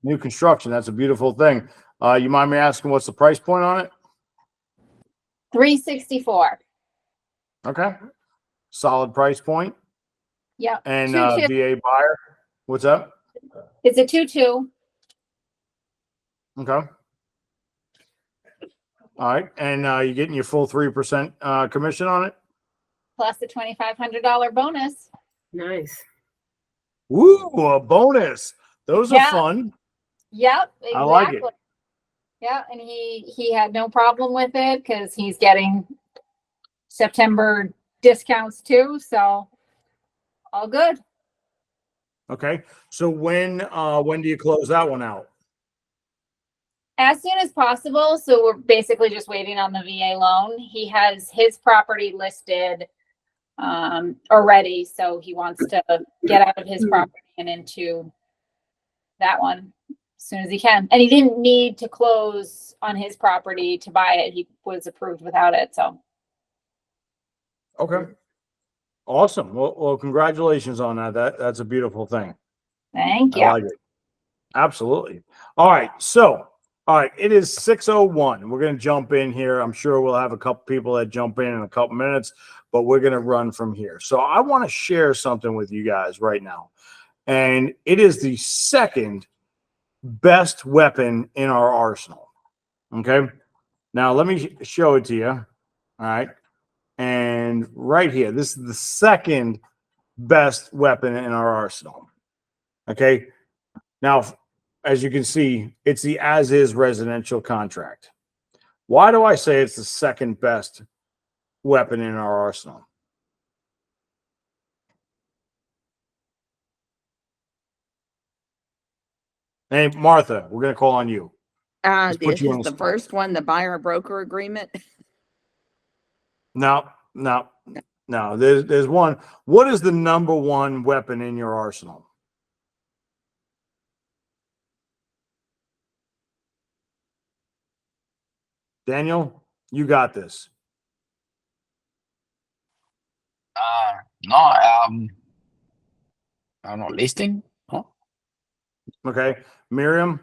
New construction. That's a beautiful thing. You mind me asking what's the price point on it? $364. Okay. Solid price point. Yep. And 2-2. VA buyer. What's up? It's a 2-2. Okay. All right. And you're getting your full 3% commission on it? Plus the $2,500 bonus. Nice. Woo, a bonus. Those are fun. Yep, exactly. I like it. Yeah, and he had no problem with it because he's getting September discounts too, so all good. Okay. So when do you close that one out? As soon as possible. So we're basically just waiting on the VA loan. He has his property listed already, so he wants to get out of his property and into that one as soon as he can. And he didn't need to close on his property to buy it. He was approved without it. So Okay. Awesome. Well, congratulations on that. That's a beautiful thing. thank you. I like it. Absolutely. All right. So, all right, it is 6:01. We're going to jump in here. I'm sure we'll have a couple people that jump in a couple minutes, but we're going to run from here. So I want to share something with you guys right now. And it is the second best weapon in our arsenal. Okay. Now let me show it to you. All right. And right here, this is the second best weapon in our arsenal. Okay. Now, as you can see, it's the as-is residential contract. Why do I say it's the second best weapon in our arsenal? Hey, Martha, we're going to call on you. This is the first one, the buyer broker agreement. No. There's one. What is the number one weapon in your arsenal? Daniel, you got this. No, I'm not listing. Huh? Okay. Miriam?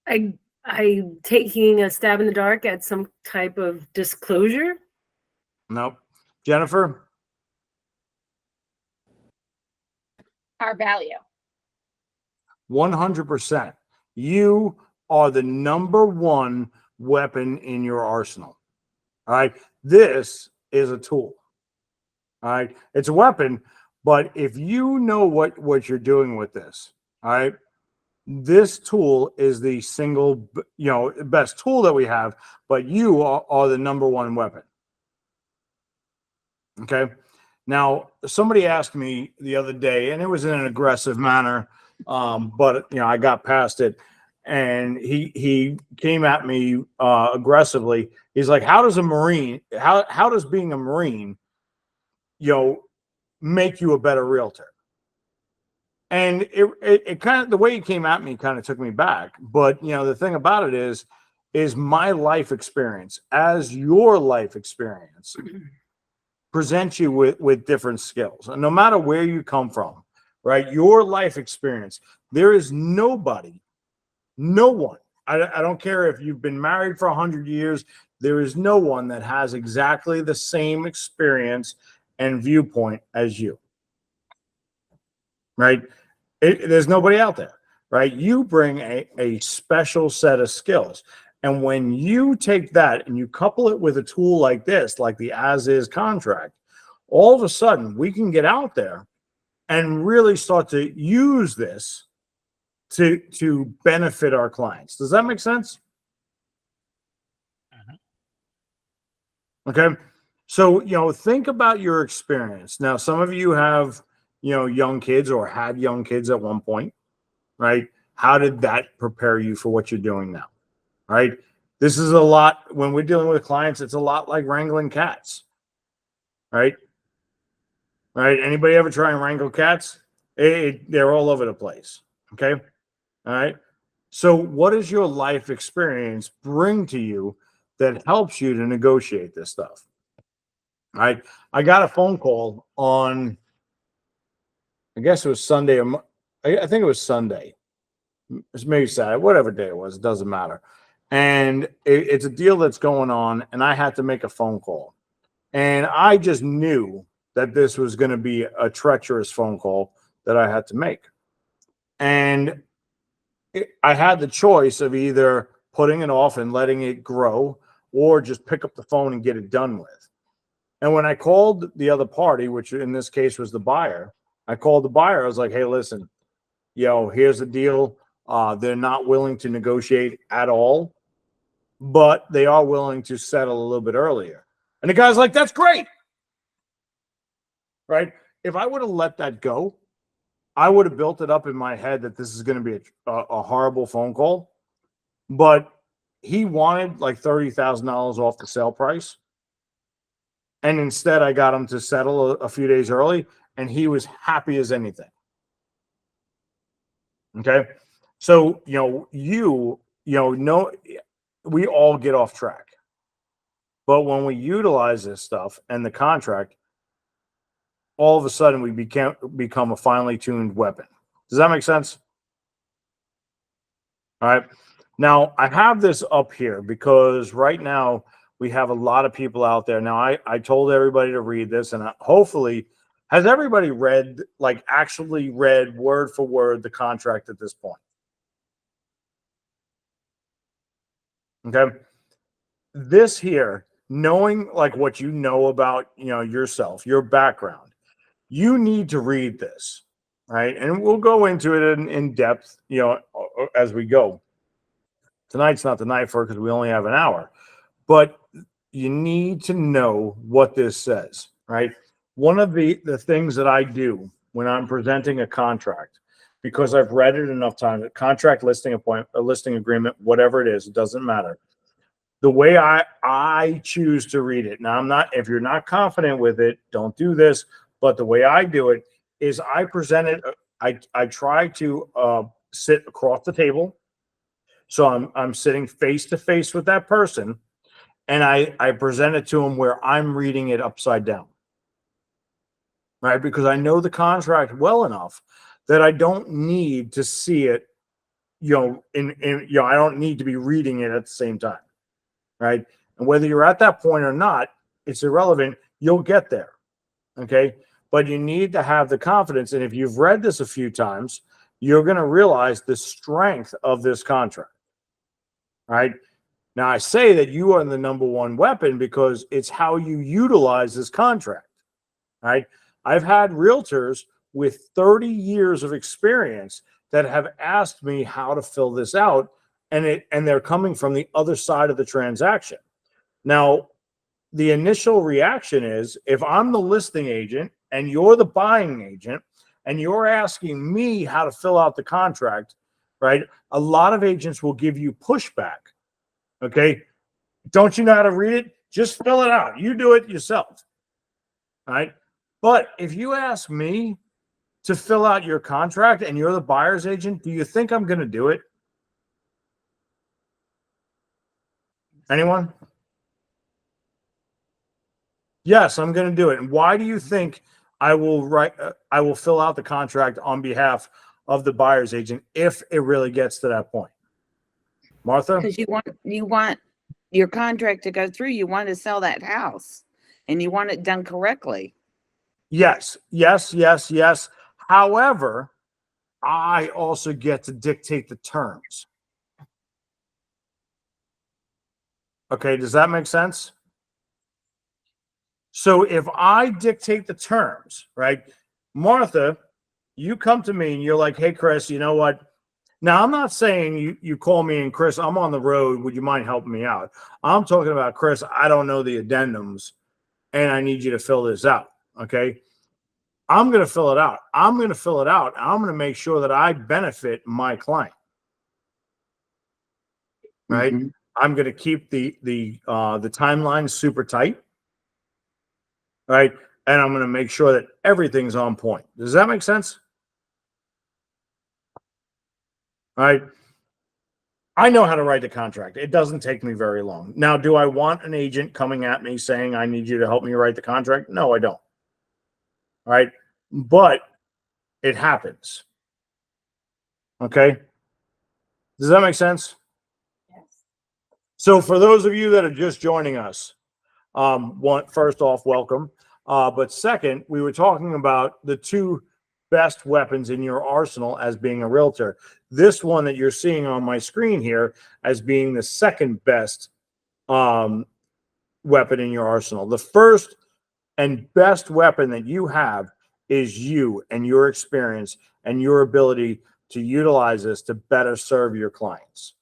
I taking a stab in the dark at some type of disclosure. Nope. Jennifer? Our value. 100%. You are the number one weapon in your arsenal. All right. This is a tool. All right. It's a weapon, but if you know what you're doing with this, all right, this tool is the single, best tool that we have, but you are the number one weapon. Okay. Now, somebody asked me the other day, and it was in an aggressive manner, but I got past it, and he came at me aggressively. He's like, how does being a Marine, make you a better realtor? And it kind of, the way he came at me kind of took me back. But the thing about it is my life experience as your life experience presents you with different skills. And no matter where you come from, right? Your life experience, there is no one. I don't care if you've been married for 100 years. There is no one that has exactly the same experience and viewpoint as you, right? There's nobody out there, right? You bring a special set of skills. And when you take that and you couple it with a tool like this, like the as-is contract, all of a sudden we can get out there and really start to use this to benefit our clients. Does that make sense? Okay. So, think about your experience. Now, some of you have, young kids or had young kids at one point, right? How did that prepare you for what you're doing now, right? This is a lot, when we're dealing with clients, it's a lot like wrangling cats, right? Right? Anybody ever try and wrangle cats? They're all over the place, okay? All right. So what does your life experience bring to you that helps you to negotiate this stuff? All right. I got a phone call on I guess it was Sunday. I think it was Sunday. It's maybe Saturday, whatever day it was. It doesn't matter. And it's a deal that's going on, and I had to make a phone call. And I just knew that this was going to be a treacherous phone call that I had to make. And I had the choice of either putting it off and letting it grow or just pick up the phone and get it done with. And when I called the other party, which in this case was the buyer, I called the buyer. I was like, hey, listen, here's the deal. They're not willing to negotiate at all, but they are willing to settle a little bit earlier. And the guy's like, that's great. Right? If I would have let that go, I would have built it up in my head that this is going to be a horrible phone call. But he wanted like $30,000 off the sale price. And instead, I got him to settle a few days early, and he was happy as anything. Okay. So, we all get off track. But when we utilize this stuff and the contract, all of a sudden we become a finely tuned weapon. Does that make sense? All right. Now, I have this up here because right now we have a lot of people out there. Now, I told everybody to read this, and hopefully, has everybody actually read word for word the contract at this point? Okay. This here, knowing what you know about, yourself, your background, you need to read this, right? And we'll go into it in depth, as we go. Tonight's not the night for it because we only have an hour, but you need to know what this says, right? One of the things that I do when I'm presenting a contract, because I've read it enough times, a contract, listing appointment, a listing agreement, whatever it is, it doesn't matter. The way I choose to read it. Now, if you're not confident with it, don't do this. But the way I do it is I present it. I try to sit across the table. So I'm sitting face to face with that person, and I present it to them where I'm reading it upside down. Right? Because I know the contract well enough that I don't need to see it, I don't need to be reading it at the same time. Right? And whether you're at that point or not, it's irrelevant. You'll get there. Okay. But you need to have the confidence. And if you've read this a few times, you're going to realize the strength of this contract. Right? Now, I say that you are the number one weapon because it's how you utilize this contract. Right? I've had realtors with 30 years of experience that have asked me how to fill this out, and they're coming from the other side of the transaction. Now, the initial reaction is, if I'm the listing agent and you're the buying agent and you're asking me how to fill out the contract, right? A lot of agents will give you pushback. Okay. Don't you know how to read it? Just fill it out. You do it yourself. Right. But if you ask me to fill out your contract and you're the buyer's agent, do you think I'm going to do it? Anyone? Yes, I'm going to do it. And why do you think I will fill out the contract on behalf of the buyer's agent if it really gets to that point? Martha? Because you want your contract to go through. You want to sell that house, and you want it done correctly. Yes. However, I also get to dictate the terms. Okay, does that make sense? So if I dictate the terms, right? Martha, you come to me and you're like, hey, Chris, you know what? Now, I'm not saying you call me and, Chris, I'm on the road. Would you mind helping me out? I'm talking about, Chris, I don't know the addendums and I need you to fill this out. Okay. I'm going to fill it out. I'm going to make sure that I benefit my client. Right. Mm-hmm. I'm going to keep the timeline super tight. Right. And I'm going to make sure that everything's on point. Does that make sense? All right. I know how to write the contract. It doesn't take me very long. Now, do I want an agent coming at me saying, I need you to help me write the contract? No, I don't. All right. But it happens. Okay. Does that make sense? So for those of you that are just joining us, first off, welcome. But second, we were talking about the two best weapons in your arsenal as being a realtor. This one that you're seeing on my screen here as being the second best weapon in your arsenal. The first and best weapon that you have is you and your experience and your ability to utilize this to better serve your clients.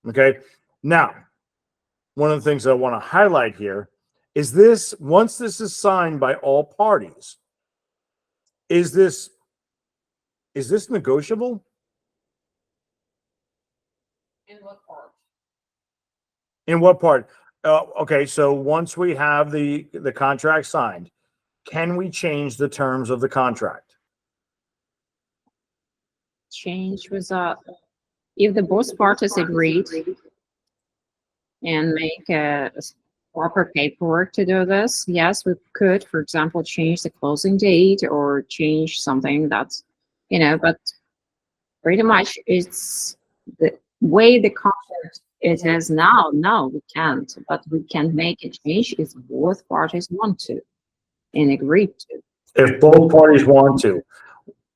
Okay. Now, one of the things I want to highlight here is this: once this is signed by all parties, is this negotiable? In what part? In what part? Okay, so once we have the contract signed, can we change the terms of the contract? Change without, if the both parties agreed and make a proper paperwork to do this, yes, we could, for example, change the closing date or change something that's, but pretty much it's the way the contract it is now. No, we can't, but we can make a change if both parties want to and agree to. If both parties want to.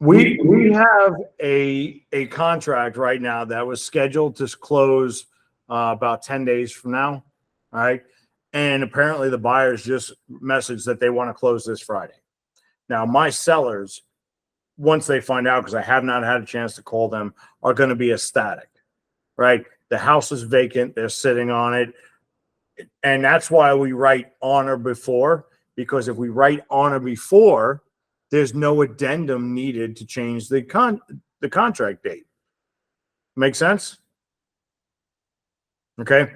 We have a contract right now that was scheduled to close about 10 days from now. All right. And apparently the buyers just messaged that they want to close this Friday. Now, my sellers, once they find out, because I have not had a chance to call them, are going to be ecstatic, right? The house is vacant. They're sitting on it. And that's why we write on or before, because if we write on or before, there's no addendum needed to change the contract date. Make sense? Okay.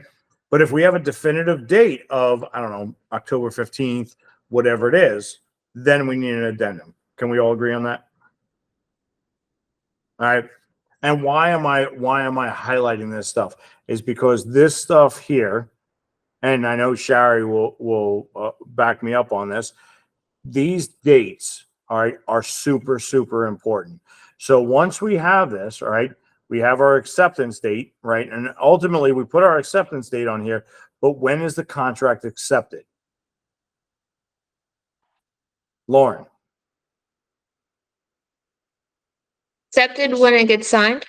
But if we have a definitive date of, I don't know, October 15th, whatever it is, then we need an addendum. Can we all agree on that? All right. And why am I highlighting this stuff? Is because this stuff here, and I know Shari will back me up on this. These dates, all right, are super, super important. So once we have this, all right, we have our acceptance date, right? And ultimately we put our acceptance date on here, but when is the contract accepted? Lauren. Accepted when it gets signed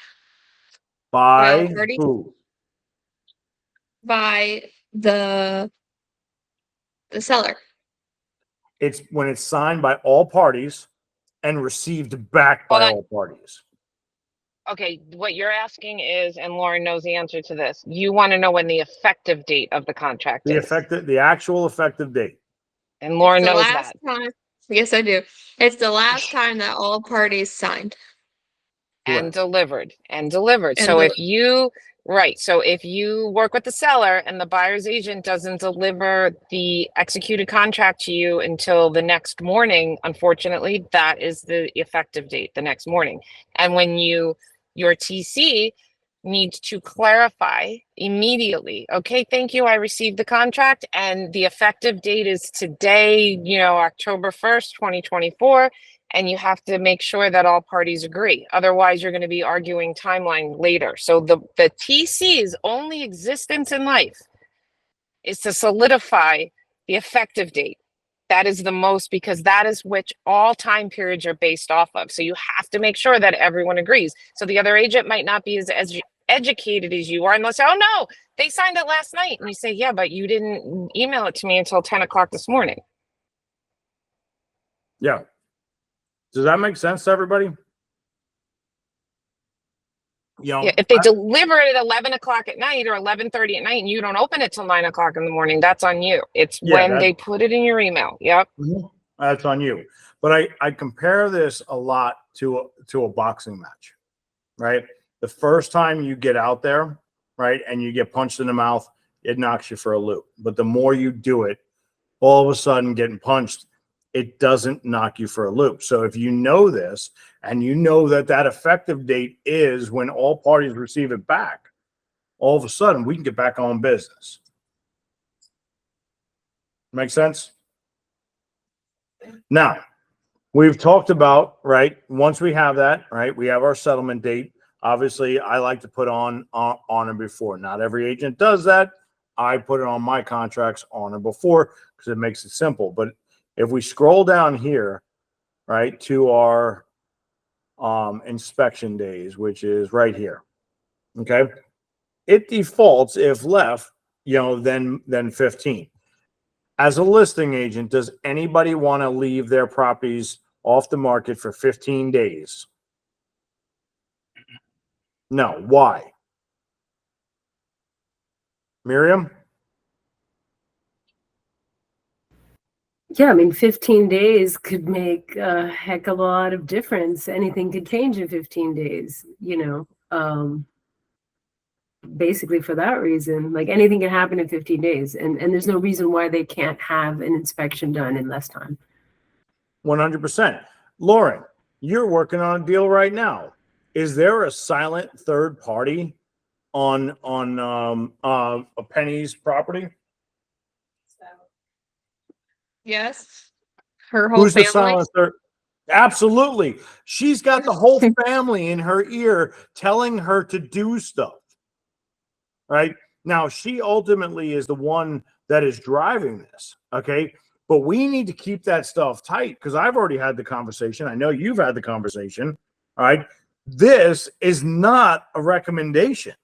By all parties? who? By the seller. It's when it's signed by all parties and received back by Hold on. all parties. Okay, what you're asking is, and Lauren knows the answer to this, you want to know when the effective date of the contract is. The actual effective date. And Lauren It's the knows last that. time. Yes, I do. It's the last time that all parties signed. And Correct. delivered. So And if you, right, so if you work with the seller and the buyer's agent doesn't deliver the executed contract to you until the next morning, unfortunately, that is the effective date, the next morning. And when your TC needs to clarify immediately, okay, thank you, I received the contract and the effective date is today, October 1st, 2024. And you have to make sure that all parties agree. Otherwise, you're going to be arguing timeline later. So the TC's only existence in life is to solidify the effective date. That is the most, because that is which all time periods are based off of. So you have to make sure that everyone agrees. So the other agent might not be as educated as you are, and they'll say, oh no, they signed it last night. And you say, yeah, but you didn't email it to me until 10 o'clock this morning. Yeah. Does that make sense to everybody? Yeah, if they deliver it at 11 o'clock at night or 11:30 at night and you don't open it till 9 o'clock in the morning, that's on you. It's when they put it in your email. Yep. That's on you. But I compare this a lot to a boxing match, right? The first time you get out there, right, and you get punched in the mouth, it knocks you for a loop. But the more you do it, all of a sudden getting punched, it doesn't knock you for a loop. So if you know this and you know that effective date is when all parties receive it back, all of a sudden we can get back on business. Make sense? Now, We've talked about, right? Once we have that, right? We have our settlement date. Obviously, I like to put on and before. Not every agent does that. I put it on my contracts on and before because it makes it simple. But if we scroll down here, right, to our inspection days, which is right here, okay, it defaults if left, then 15. As a listing agent, does anybody want to leave their properties off the market for 15 days? No. Why? Miriam? Yeah, I mean, 15 days could make a heck of a lot of difference. Anything could change in 15 days, basically for that reason. Like anything can happen in 15 days, and there's no reason why they can't have an inspection done in less time. 100%. Lauren, you're working on a deal right now. Is there a silent third party on a Penny's property? Yes. Her whole Who's the family. silent third? Absolutely. She's got the whole family in her ear telling her to do stuff. Right? Now, she ultimately is the one that is driving this. Okay. But we need to keep that stuff tight because I've already had the conversation. I know you've had the conversation. All right. This is not a recommendation.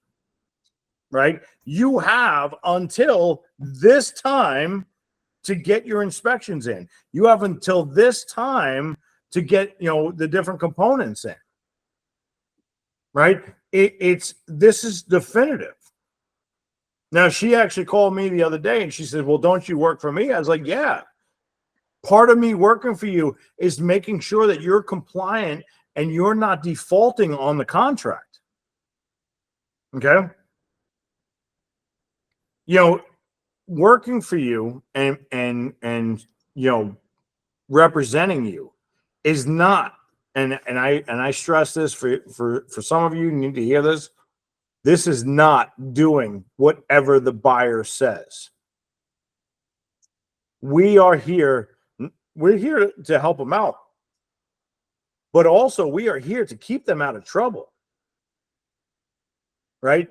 Right? You have until this time to get your inspections in. You have until this time to get, the different components in. Right? This is definitive. Now, she actually called me the other day and she said, well, don't you work for me? I was like, yeah. Part of me working for you is making sure that you're compliant and you're not defaulting on the contract. Okay? Working for you and representing you is not, and I stress this for some of you need to hear this. This is not doing whatever the buyer says. We're here to help them out, but also we are here to keep them out of trouble. Right?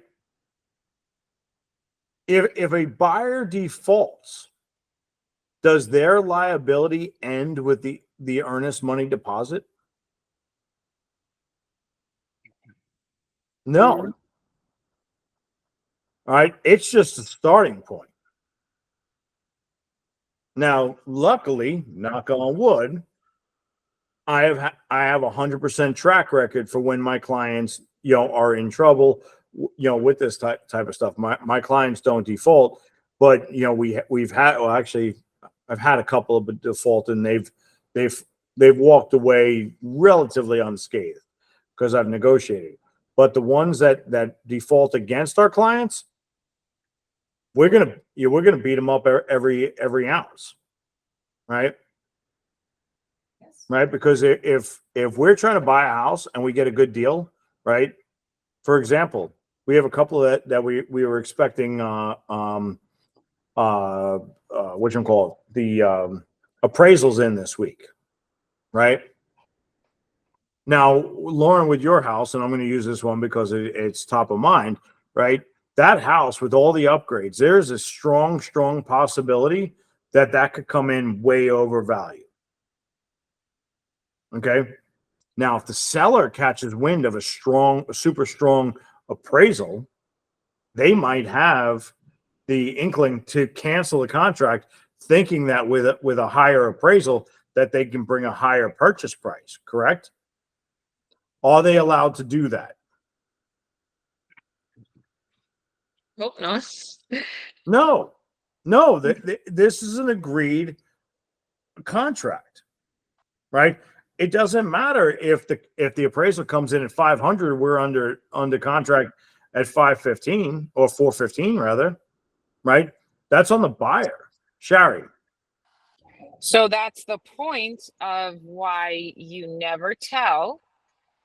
If a buyer defaults, does their liability end with the earnest money deposit? No. All right. It's just a starting point. Now, luckily, knock on wood, I have a 100% track record for when my clients, are in trouble, with this type of stuff. My clients don't default, but we've had, well, actually, I've had a couple of default, and they've walked away relatively unscathed because I've negotiated. But the ones that default against our clients, we're gonna beat them up every ounce, right? Right? Because if we're trying to buy a house and we get a good deal, right? For example, we have a couple that we were expecting whatchamacallit, the appraisals in this week, right? Now, Lauren, with your house, and I'm going to use this one because it's top of mind, right? That house with all the upgrades, there's a strong possibility that could come in way over value. Okay. Now, if the seller catches wind of a super strong appraisal, they might have the inkling to cancel the contract, thinking that with a higher appraisal that they can bring a higher purchase price. Correct? Are they allowed to do that? Hope not. No. This is an agreed contract, right? It doesn't matter if the appraisal comes in at 500, we're under contract at 515 or 415 rather, right? That's on the buyer. Shari. So that's the point of why you never tell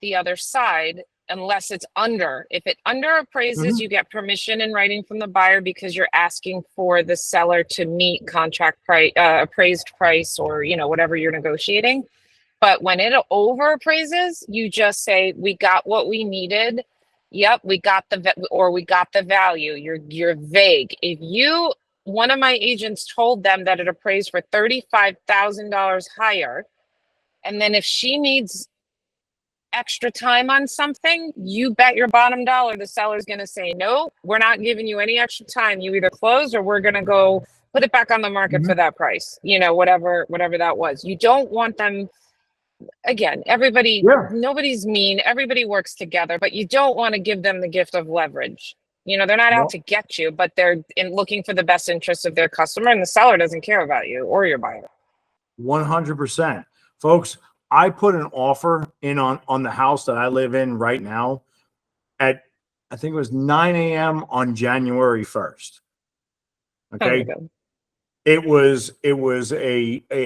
the other side unless it's under. If it under appraises, you get permission in writing from the buyer because you're asking for the seller to meet contract price, appraised price, or whatever you're negotiating. But when it over appraises, you just say, we got what we needed. Yep, we got we got the value. You're vague. If one of my agents told them that it appraised for $35,000 higher, and then if she needs extra time on something, you bet your bottom dollar the seller's going to say, no, we're not giving you any extra time. You either close or we're going to go put it back on the market for that price, whatever that was. You don't want them, again, nobody's mean, everybody works together, but you don't want to give them the gift of leverage. They're not out to get you, but they're looking for the best interests of their customer, and the seller doesn't care about you or your buyer. 100%. Folks, I put an offer in on the house that I live in right now at, I think it was 9 a.m. on January 1st. Okay. It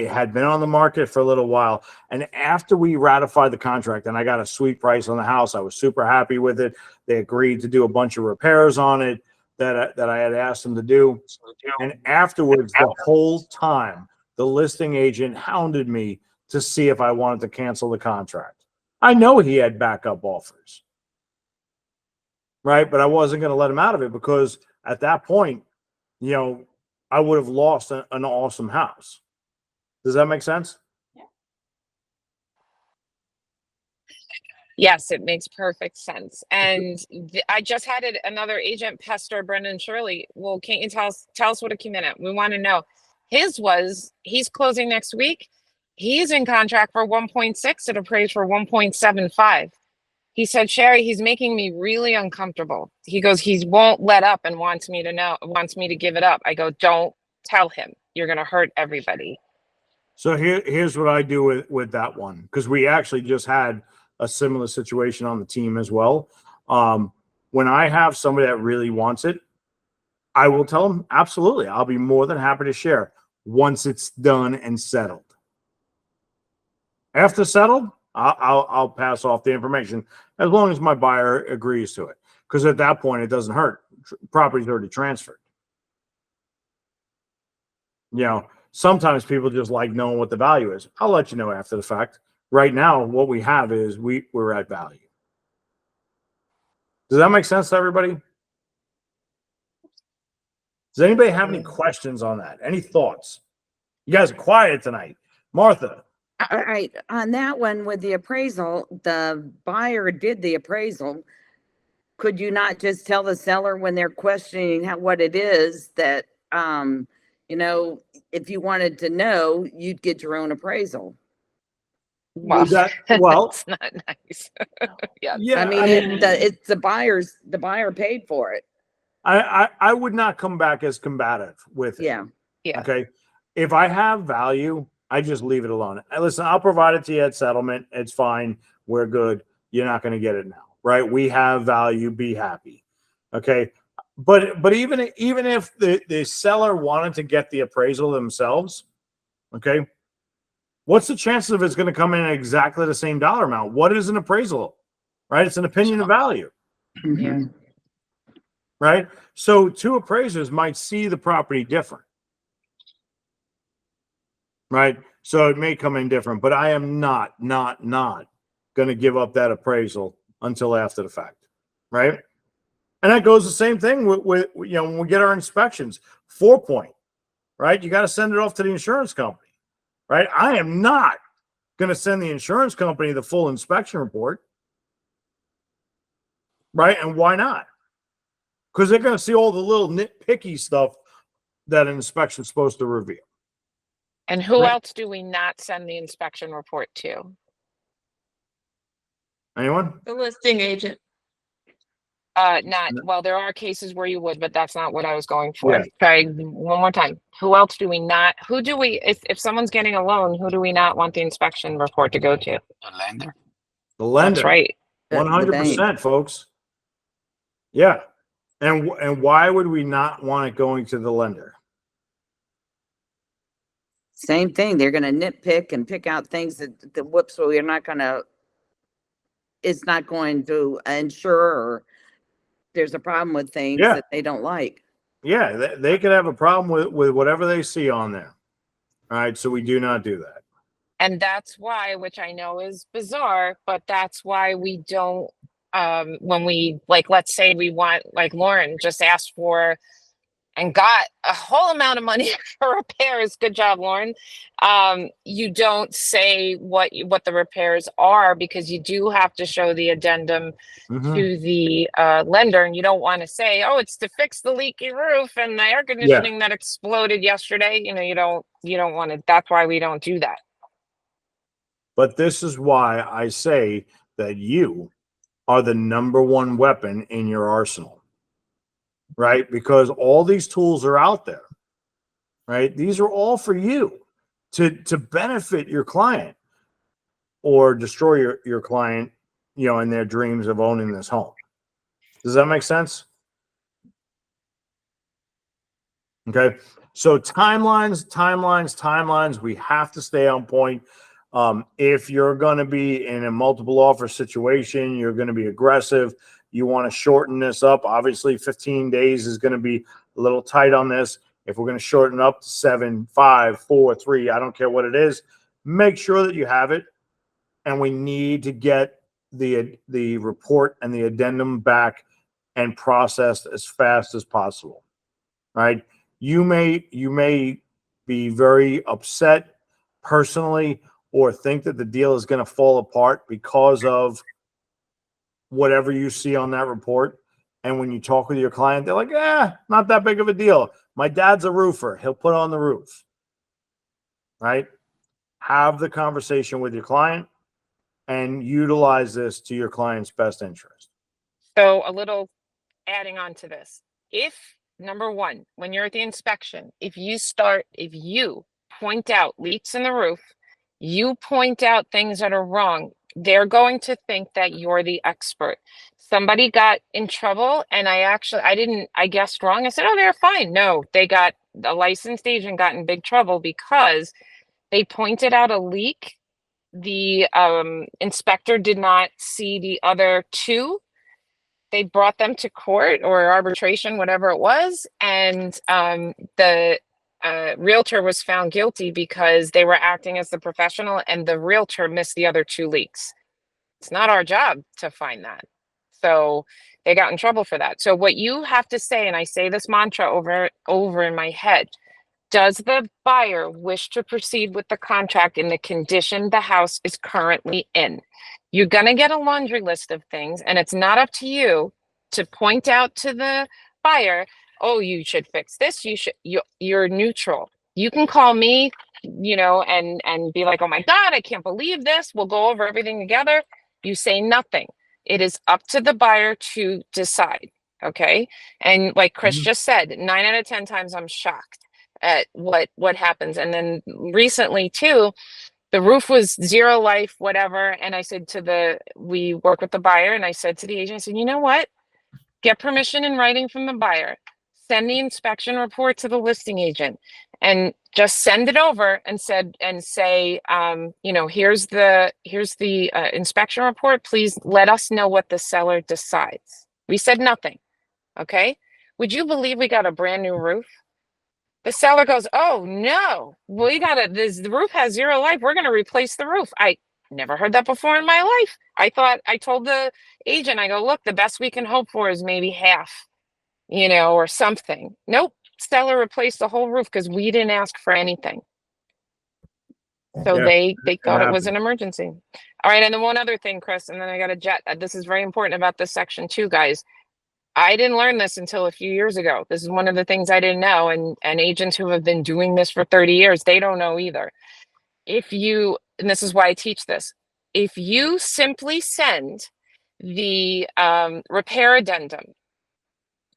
had been on the market for a little while. And after we ratified the contract and I got a sweet price on the house, I was super happy with it. They agreed to do a bunch of repairs on it that I had asked them to do. And afterwards, the whole time, the listing agent hounded me to see if I wanted to cancel the contract. I know he had backup offers, right? But I wasn't going to let him out of it because at that point, I would have lost an awesome house. Does that make sense? Yes, it makes perfect sense. And I just had another agent pester Brendan Shirley. Well, can't you tell us what it came in at? We want to know. He's closing next week. He's in contract for 1.6. It appraised for 1.75. He said, Sherry, he's making me really uncomfortable. He goes, he won't let up and wants me to give it up. I go, don't tell him. You're going to hurt everybody. So here's what I do with that one, because we actually just had a similar situation on the team as well. When I have somebody that really wants it, I will tell them, absolutely, I'll be more than happy to share once it's done and settled. After settled, I'll pass off the information as long as my buyer agrees to it. Because at that point, it doesn't hurt. Property's already transferred. Sometimes people just like knowing what the value is. I'll let you know after the fact. Right now, what we have is we're at value. Does that make sense to everybody? Does anybody have any questions on that? Any thoughts? You guys are quiet tonight. Martha. All right. On that one with the appraisal, the buyer did the appraisal. Could you not just tell the seller when they're questioning what it is that, if you wanted to know, you'd get your own appraisal? Well, it's not nice. Yeah. I mean, it's the buyer paid for it. I would not come back as combative with it. Yeah. Okay. If I have value, I just leave it alone. Listen, I'll provide it to you at settlement. It's fine. We're good. You're not going to get it now, right? We have value. Be happy. Okay. But even if the seller wanted to get the appraisal themselves, okay, what's the chances of it's going to come in at exactly the same dollar amount? What is an appraisal, right? It's an opinion of value. Mm-hmm. Right? So two appraisers might see the property different. Right? So it may come in different, but I am not going to give up that appraisal until after the fact. Right? And that goes the same thing with when we get our inspections. 4-point, right? You got to send it off to the insurance company. Right? I am not going to send the insurance company the full inspection report. Right? And why not? Because they're going to see all the little nitpicky stuff that an inspection is supposed to reveal. And who else do we not send the inspection report to? Anyone? The listing agent. Well, there are cases where you would, but that's not what I was going for. Yeah. Try one more time. Who else do we not? If someone's getting a loan, who do we not want the inspection report to go to? The lender. The lender. That's right. 100%, folks. Yeah. And why would we not want it going to the lender? Same thing. They're going to nitpick and pick out things that we're not going to, it's not going to ensure, or there's a problem with things that they don't like. Yeah, they could have a problem with whatever they see on there. All right, so we do not do that. And that's why, which I know is bizarre, but that's why we don't, when we, like, let's say we want, like Lauren just asked for and got a whole amount of money for repairs. Good job, Lauren. You don't say what the repairs are, because you do have to show the addendum Mhm. to the lender, and you don't want to say, oh, it's to fix the leaky roof and the air conditioning that exploded yesterday. You know, you don't want to. That's why we don't do that. But this is why I say that you are the number one weapon in your arsenal, right? Because all these tools are out there, right? These are all for you to benefit your client or destroy your client, you know, in their dreams of owning this home. Does that make sense? Okay. So timelines. We have to stay on point. If you're going to be in a multiple offer situation, you're going to be aggressive. You want to shorten this up. Obviously, 15 days is going to be a little tight on this. If we're going to shorten up to 7, 5, 4, 3, I don't care what it is, make sure that you have it. And we need to get the report and the addendum back and processed as fast as possible. Right? You may be very upset personally, or think that the deal is going to fall apart because of whatever you see on that report. And when you talk with your client, they're like, not that big of a deal. My dad's a roofer. He'll put on the roof. Right? Have the conversation with your client and utilize this to your client's best interest. So a little adding on to this. If number one, when you're at the inspection, if you point out leaks in the roof, you point out things that are wrong, they're going to think that you're the expert. Somebody got in trouble and I guessed wrong. I said, oh, they're fine. No, a licensed agent got in big trouble because they pointed out a leak. The inspector did not see the other two. They brought them to court or arbitration, whatever it was, and the realtor was found guilty because they were acting as the professional, and the realtor missed the other two leaks. It's not our job to find that. So they got in trouble for that. So what you have to say, and I say this mantra over in my head, does the buyer wish to proceed with the contract in the condition the house is currently in? You're going to get a laundry list of things, and it's not up to you to point out to the buyer, oh, you should fix this. You're neutral. You can call me, and be like, oh my God, I can't believe this. We'll go over everything together. You say nothing. It is up to the buyer to decide. Okay. And like Chris just said, 9 out of 10 times I'm shocked at what happens. And then recently too, the roof was zero life, whatever. And I said we work with the buyer, and I said to the agent, I said, you know what? Get permission in writing from the buyer, send the inspection report to the listing agent, and just send it over and say, here's the inspection report. Please let us know what the seller decides. We said nothing. Okay. Would you believe we got a brand new roof? The seller goes, oh no, the roof has zero life. We're going to replace the roof. I never heard that before in my life. I told the agent, I go, look, the best we can hope for is maybe half, or something. Nope. Seller replaced the whole roof because we didn't ask for anything. So they thought it was an emergency. All right. And then one other thing, Chris, and then I got a jet. This is very important about this section too, guys. I didn't learn this until a few years ago. This is one of the things I didn't know. And agents who have been doing this for 30 years, they don't know either. And this is why I teach this, if you simply send the repair addendum,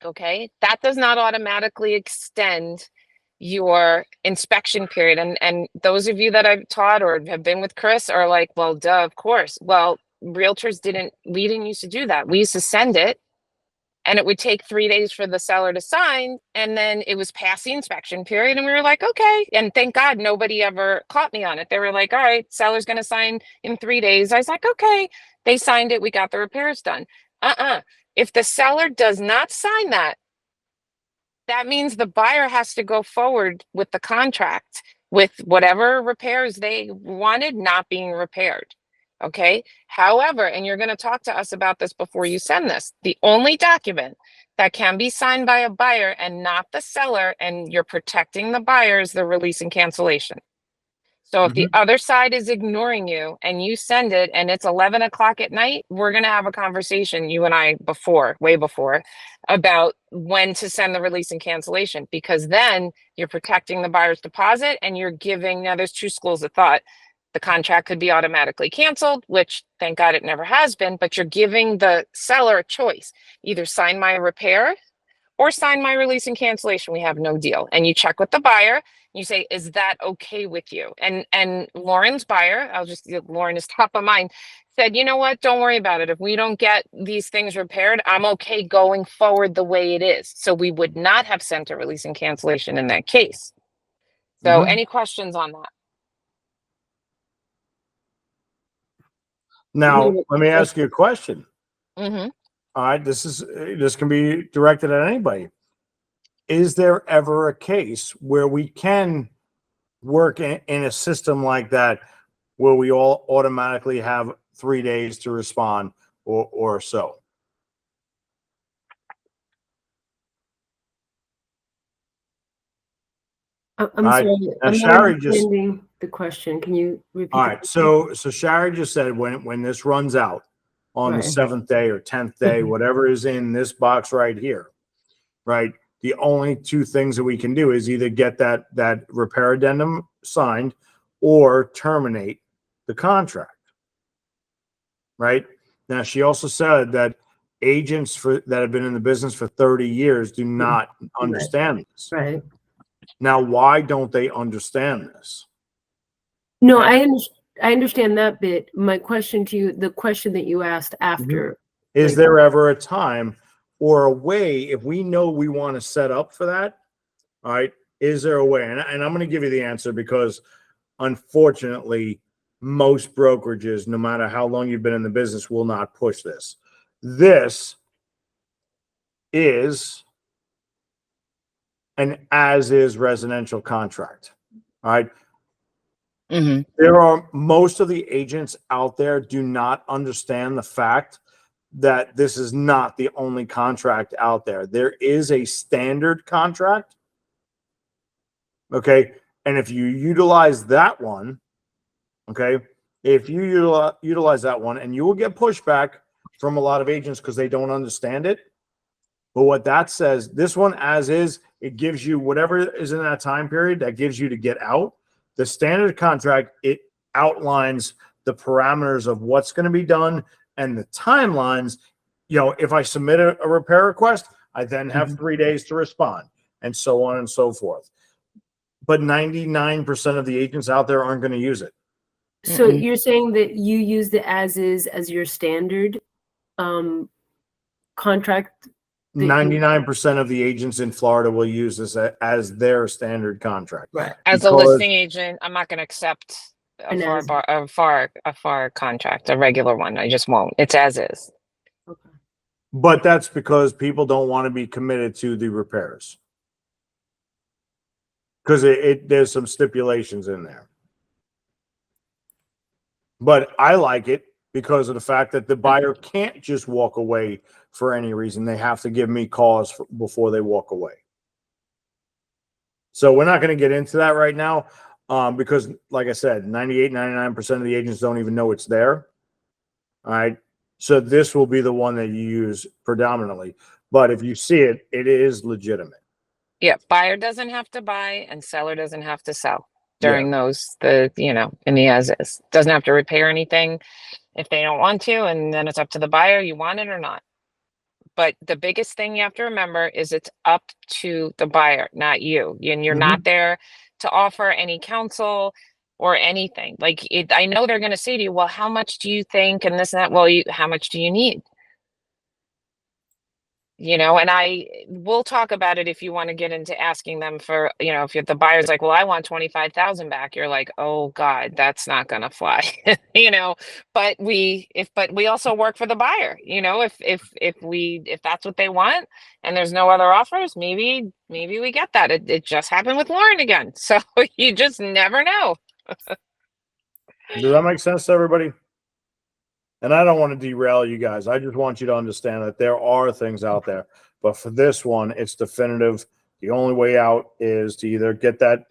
okay, that does not automatically extend your inspection period. And those of you that I've taught or have been with Chris are like, well, duh, of course. Well, realtors we didn't used to do that. We used to send it, and it would take 3 days for the seller to sign. And then it was past the inspection period. And we were like, okay. And thank God nobody ever caught me on it. They were like, all right, seller's going to sign in 3 days. I was like, okay. They signed it. We got the repairs done. If the seller does not sign that, that means the buyer has to go forward with the contract with whatever repairs they wanted not being repaired. Okay. However, and you're going to talk to us about this before you send this, the only document that can be signed by a buyer and not the seller, and you're protecting the buyer, is the release and cancellation. So if the other side is ignoring you and you send it and it's 11 o'clock at night, we're going to have a conversation, you and I, way before, about when to send the release and cancellation, because then you're protecting the buyer's deposit and you're giving, now there's two schools of thought. The contract could be automatically canceled, which thank God it never has been, but you're giving the seller a choice. Either sign my repair or sign my release and cancellation. We have no deal. And you check with the buyer. You say, is that okay with you? And Lauren's buyer, Lauren is top of mind, said, you know what? Don't worry about it. If we don't get these things repaired, I'm okay going forward the way it is. So we would not have sent a release and cancellation in that case. So any questions on that? Now, let me ask you a question. Mm-hmm. All right, this can be directed at anybody. Is there ever a case where we can work in a system like that, where we all automatically have 3 days to respond or so? I'm right. sorry. Now, I'm Shari not understanding the question. Can you repeat? All right. So Shari just said when this runs out on the Right. 7th day or 10th day, Mhm. whatever is in this box right here, right? The only two things that we can do is either get that repair addendum signed or terminate the contract. Right? Now, she also said that agents that have been in the business for 30 years do not understand this. Right. Now, why don't they understand this? No, I understand that bit. My question to you, the question that you asked after. Is like- there ever a time or a way, if we know we want to set up for that, all right, is there a way? And I'm going to give you the answer, because unfortunately, most brokerages, no matter how long you've been in the business, will not push this. This is an as-is residential contract. All right. Mm-hmm. There are, most of the agents out there do not understand the fact that this is not the only contract out there. There is a standard contract. Okay. And if you utilize that one, okay, if you utilize that one, and you will get pushback from a lot of agents because they don't understand it. But what that says, this one as is, it gives you whatever is in that time period that gives you to get out. The standard contract, it outlines the parameters of what's going to be done and the timelines. You know, if I submit a repair request, I then have 3 days to respond, and so on and so forth. But 99% of the agents out there aren't going to use it. So you're saying that you use the as is as your standard contract? 99% of the agents in Florida will use this as their standard contract. Right. As a Because- listing agent, I'm not going to accept a FAR contract, a regular one. I just won't. It's as is. Okay. But that's because people don't want to be committed to the repairs, because there's some stipulations in there. But I like it because of the fact that the buyer can't just walk away for any reason. They have to give me cause before they walk away. So we're not going to get into that right now, because like I said, 99% of the agents don't even know it's there. All right. So this will be the one that you use predominantly. But if you see it, it is legitimate. Yeah, buyer doesn't have to buy and seller doesn't have to sell during those, in the as is. Doesn't have to repair anything if they don't want to, and then it's up to the buyer, you want it or not. But the biggest thing you have to remember is it's up to the buyer, not you. And you're not there to offer any counsel or anything. Like, I know they're going to say to you, well, how much do you think? And this and that. Well, how much do you need? And we'll talk about it if you want to get into asking them for, if the buyer's like, well, I want 25,000 back, you're like, oh God, that's not gonna fly, but we also work for the buyer, if that's what they want and there's no other offers, maybe we get that. It just happened with Lauren again. So you just never know. Does that make sense to everybody? And I don't want to derail you guys. I just want you to understand that there are things out there. But for this one, it's definitive. The only way out is to either get that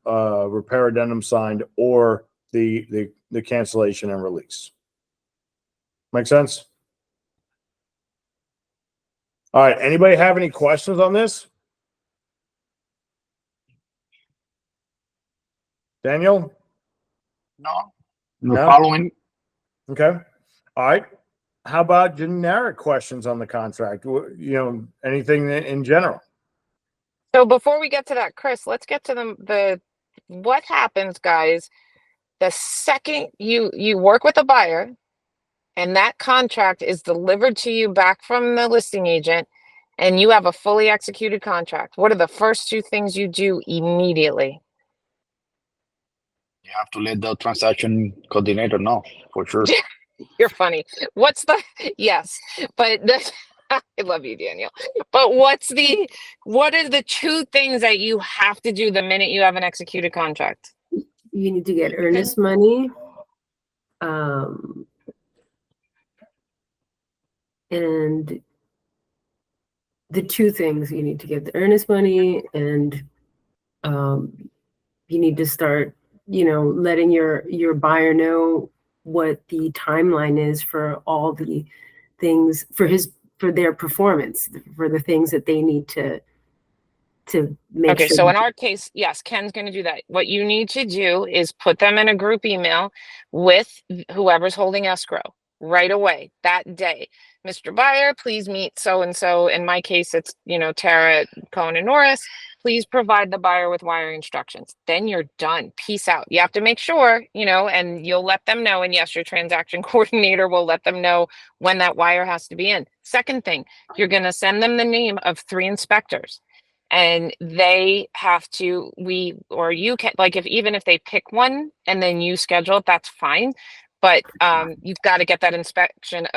repair addendum signed or the cancellation and release. Make sense? All right. Anybody have any questions on this? Daniel? No, No? we're following. Okay. All right. How about generic questions on the contract? Anything in general? So before we get to that, Chris, let's get to the what happens, guys, the second you work with a buyer and that contract is delivered to you back from the listing agent and you have a fully executed contract. What are the first two things you do immediately? You have to let the transaction coordinator know for sure. You're funny. Yes, but I love you, Daniel. But what are the two things that you have to do the minute you have an executed contract? You need to get earnest money. And the two things, you need to get the earnest money and you need to start, letting your buyer know what the timeline is for all the things for their performance, for the things that they need to make Okay, sure. so in our case, yes, Ken's going to do that. What you need to do is put them in a group email with whoever's holding escrow right away that day. Mr. Buyer, please meet so and so. In my case, it's Tara, Cohen, and Norris. Please provide the buyer with wiring instructions. Then you're done. Peace out. You have to make sure, and you'll let them know. And yes, your transaction coordinator will let them know when that wire has to be in. Second thing, you're going to send them the name of 3 inspectors. And they have to, you can, like, even if they pick one and then you schedule it, that's fine. But you've got to get that inspection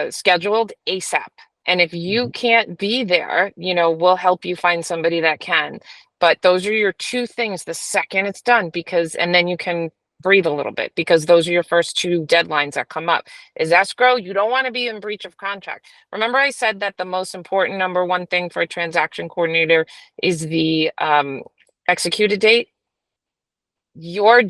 scheduled ASAP. And if you can't be there, we'll help you find somebody that can. But those are your two things the second it's done, and then you can breathe a little bit, because those are your first two deadlines that come up. Is escrow, you don't want to be in breach of contract. Remember I said that the most important number one thing for a transaction coordinator is the executed date? Your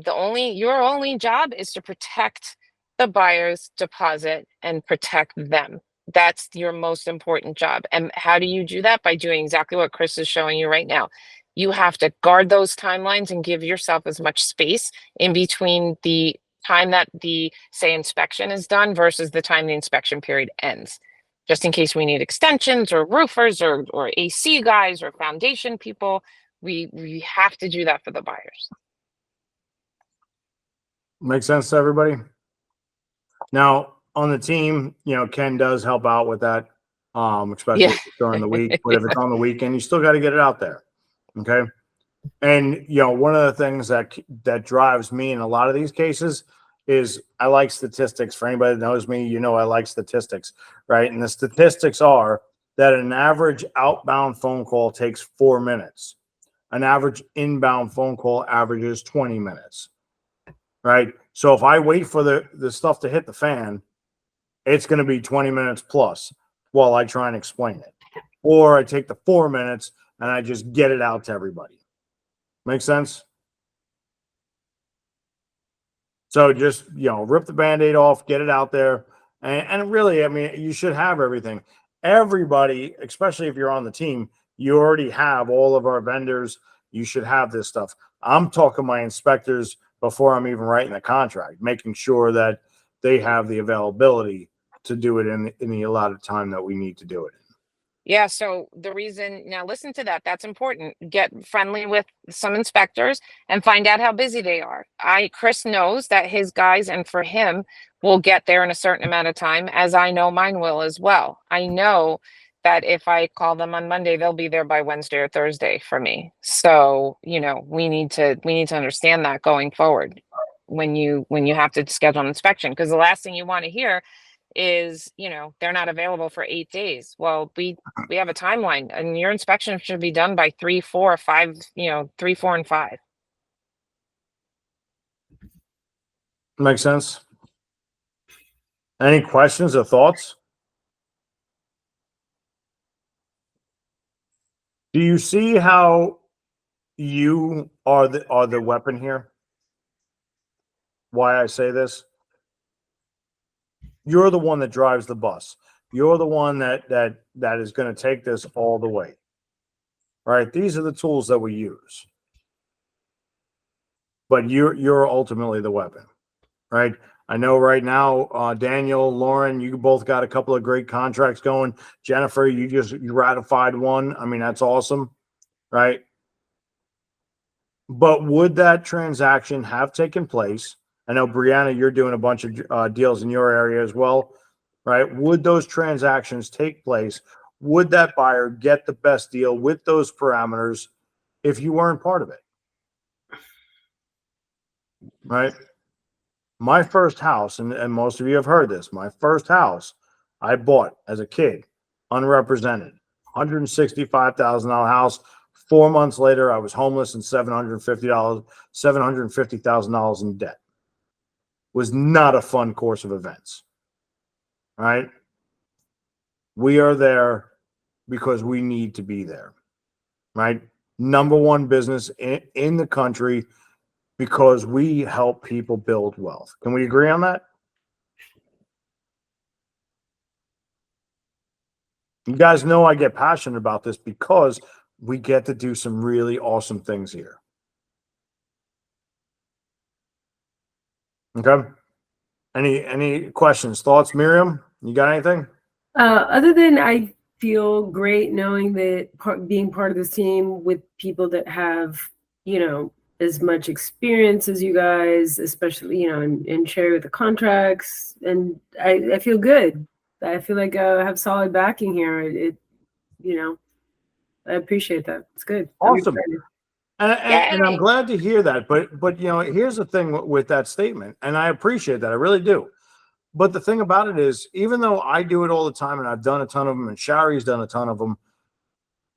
only job is to protect the buyer's deposit and protect them. That's your most important job. And how do you do that? By doing exactly what Chris is showing you right now. You have to guard those timelines and give yourself as much space in between the time that the, say, inspection is done versus the time the inspection period ends. Just in case we need extensions or roofers or AC guys or foundation people, we have to do that for the buyers. Make sense to everybody? Now, on the team, Ken does help out with that, especially during the week. But if it's on the weekend, you still got to get it out there. Okay. And, one of the things that drives me in a lot of these cases is I like statistics. For anybody that knows me, I like statistics, right? And the statistics are that an average outbound phone call takes 4 minutes. An average inbound phone call averages 20 minutes. Right. So if I wait for the stuff to hit the fan, it's going to be 20 minutes plus while I try and explain it. Or I take the 4 minutes and I just get it out to everybody. Make sense? So just, rip the Band-Aid off, get it out there. And really, I mean, you should have everything. Everybody, especially if you're on the team, you already have all of our vendors. You should have this stuff. I'm talking my inspectors before I'm even writing the contract, making sure that they have the availability to do it in the allotted time that we need to do it in. Yeah, so the reason, now listen to that, that's important. Get friendly with some inspectors and find out how busy they are. Chris knows that his guys and for him will get there in a certain amount of time, as I know mine will as well. I know that if I call them on Monday, they'll be there by Wednesday or Thursday for me. So, we need to understand that going forward when you have to schedule an inspection, because the last thing you want to hear is, they're not available for 8 days. Well, we have a timeline, and your inspection should be done by 3, 4, 5, 3, 4, and 5. Makes sense. Any questions or thoughts? Do you see how you are the weapon here? Why I say this? You're the one that drives the bus. You're the one that is going to take this all the way. Right? These are the tools that we use. But you're ultimately the weapon. Right? I know right now, Daniel, Lauren, you both got a couple of great contracts going. Jennifer, you ratified one. I mean, that's awesome. Right? But would that transaction have taken place? I know, Brianna, you're doing a bunch of deals in your area as well, right? Would those transactions take place? Would that buyer get the best deal with those parameters if you weren't part of it? Right? My first house, and most of you have heard this, my first house I bought as a kid, unrepresented, $165,000 house. 4 months later, I was homeless and $750,000 in debt. Was not a fun course of events. Right? We are there because we need to be there. Right? Number one business in the country because we help people build wealth. Can we agree on that? You guys know I get passionate about this because we get to do some really awesome things here. Okay. Any questions, thoughts, Miriam? You got anything? Other than I feel great knowing that being part of this team with people that have, as much experience as you guys, especially, and share with the contracts. And I feel good. I feel like I have solid backing here. I appreciate that. It's good. Awesome. And I'm Yay. glad to hear that. But here's the thing with that statement, and I appreciate that. I really do. But the thing about it is, even though I do it all the time, and I've done a ton of them, and Shari's done a ton of them,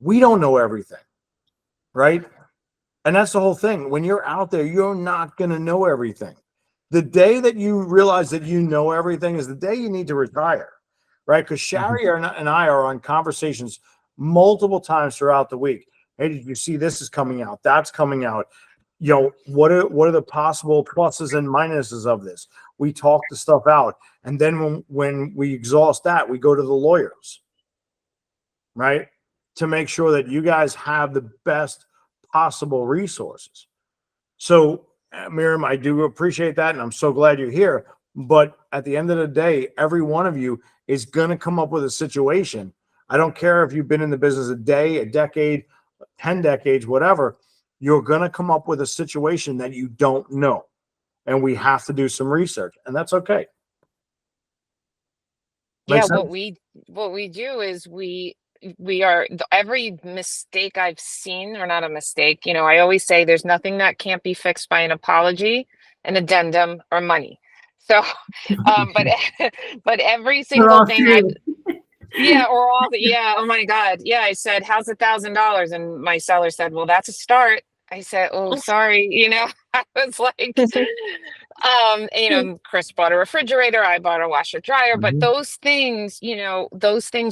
we don't know everything, right? And that's the whole thing. When you're out there, you're not going to know everything. The day that you realize that you know everything is the day you need to retire, right? Because Shari and I are on conversations multiple times throughout the week. Hey, did you see this is coming out? That's coming out. What are the possible pluses and minuses of this? We talk the stuff out. And then when we exhaust that, we go to the lawyers, right? To make sure that you guys have the best possible resources. So, Miriam, I do appreciate that, and I'm so glad you're here. But at the end of the day, every one of you is going to come up with a situation. I don't care if you've been in the business a day, a decade, 10 decades, whatever. You're going to come up with a situation that you don't know. And we have to do some research, and that's okay. Yeah, Makes sense? what we do is we are every mistake I've seen, or not a mistake, I always say there's nothing that can't be fixed by an apology, an addendum, or money. So, but but every We're single all thing through. yeah, or all the, yeah, oh my God. Yeah, I said, how's $1,000? And my seller said, well, that's a start. I said, oh, sorry. I was like, Chris bought a refrigerator, I bought a washer dryer, but those things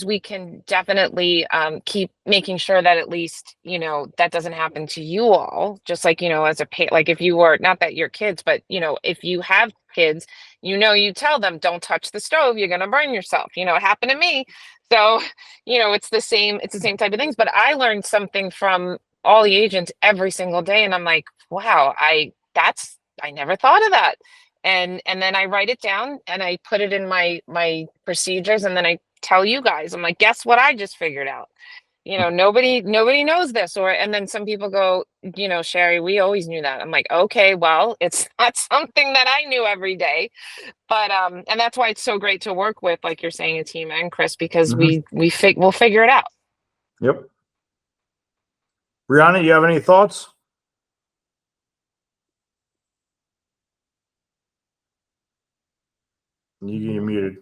we can definitely keep making sure that at least, that doesn't happen to you all. Just like, as a like if you were, not that you're kids, but if you have kids, you tell them, don't touch the stove, you're gonna burn yourself. It happened to me. So, it's the same type of things. But I learned something from all the agents every single day, and I'm like, wow, I never thought of that. And then I write it down and I put it in my procedures, and then I tell you guys. I'm like, guess what I just figured out? Nobody knows this. And then some people go, Sherry, we always knew that. I'm like, okay, well, it's not something that I knew every day. But and that's why it's so great to work with, like you're saying, a team and Chris, because we'll figure it out. Yep. Brianna, you have any thoughts? You're muted.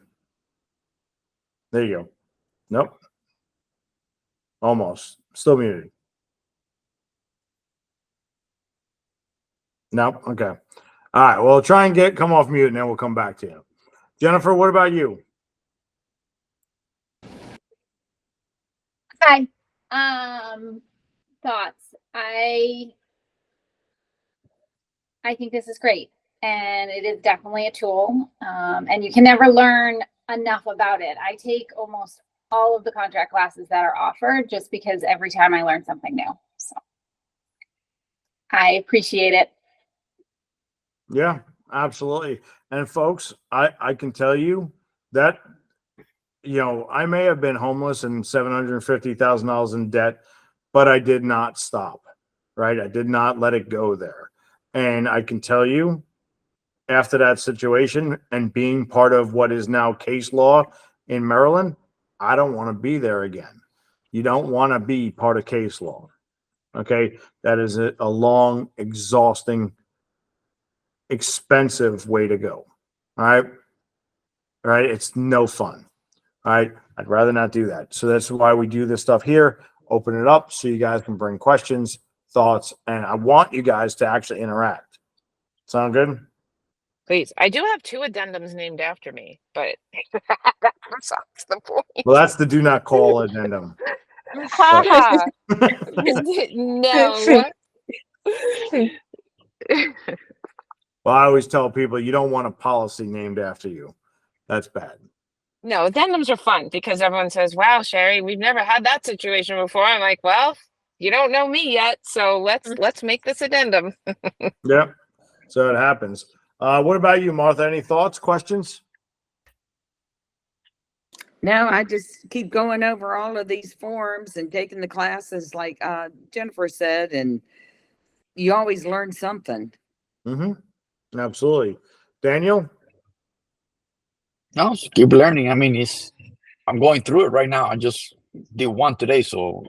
There you go. Nope. Almost. Still muted. Nope. Okay. All right. Well, try and come off mute, and then we'll come back to you. Jennifer, what about you? Hi. Thoughts. I think this is great, and it is definitely a tool. And you can never learn enough about it. I take almost all of the contract classes that are offered just because every time I learn something new. So I appreciate it. Yeah, absolutely. And folks, I can tell you that, I may have been homeless and $750,000 in debt, but I did not stop, right? I did not let it go there. And I can tell you, after that situation and being part of what is now case law in Maryland, I don't want to be there again. You don't want to be part of case law. Okay. That is a long, exhausting, expensive way to go. All right. All right. It's no fun. All right. I'd rather not do that. So that's why we do this stuff here. Open it up so you guys can bring questions, thoughts, and I want you guys to actually interact. Sound good? Please. I do have 2 addendums named after me, but that's besides the point. Well, that's the do not call addendum. Haha. No. Well, I always tell people you don't want a policy named after you. That's bad. No, addendums are fun because everyone says, wow, Sherry, we've never had that situation before. I'm like, well, you don't know me yet, so let's make this addendum. Yep. So it happens. What about you, Martha? Any thoughts, questions? No, I just keep going over all of these forms and taking the classes like Jennifer said, and you always learn something. Mm-hmm. Absolutely. Daniel? No, just keep learning. I mean, I'm going through it right now. I just did one today, so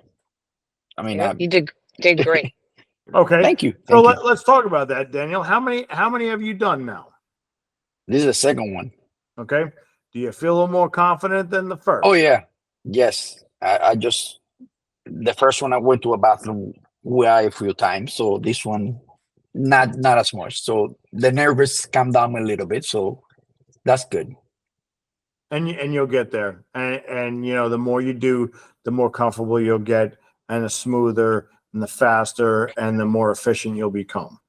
I mean, You did great. Okay. thank you. So Thank you. let's talk about that, Daniel. How many have you done now? This is the second one. Okay. Do you feel a little more confident than the first? Oh yeah, yes. I just the first one I went to a bathroom a few times, so this one not as much. So the nervous calm down a little bit, so that's good. And you'll get there. And the more you do, the more comfortable you'll get, and the smoother and the faster and the more efficient you'll become.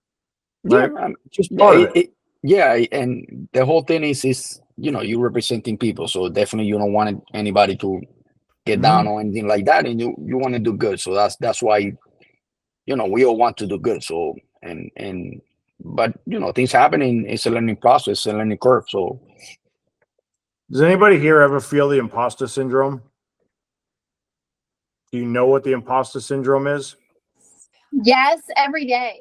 Right? Yeah, Just part of it. yeah, and the whole thing is you're representing people, so definitely you don't want anybody to get down or anything like that, and you want to do good. So that's why we all want to do good. So but things happening. It's a learning process, a learning curve. So Does anybody here ever feel the imposter syndrome? Do you know what the imposter syndrome is? Yes, every day.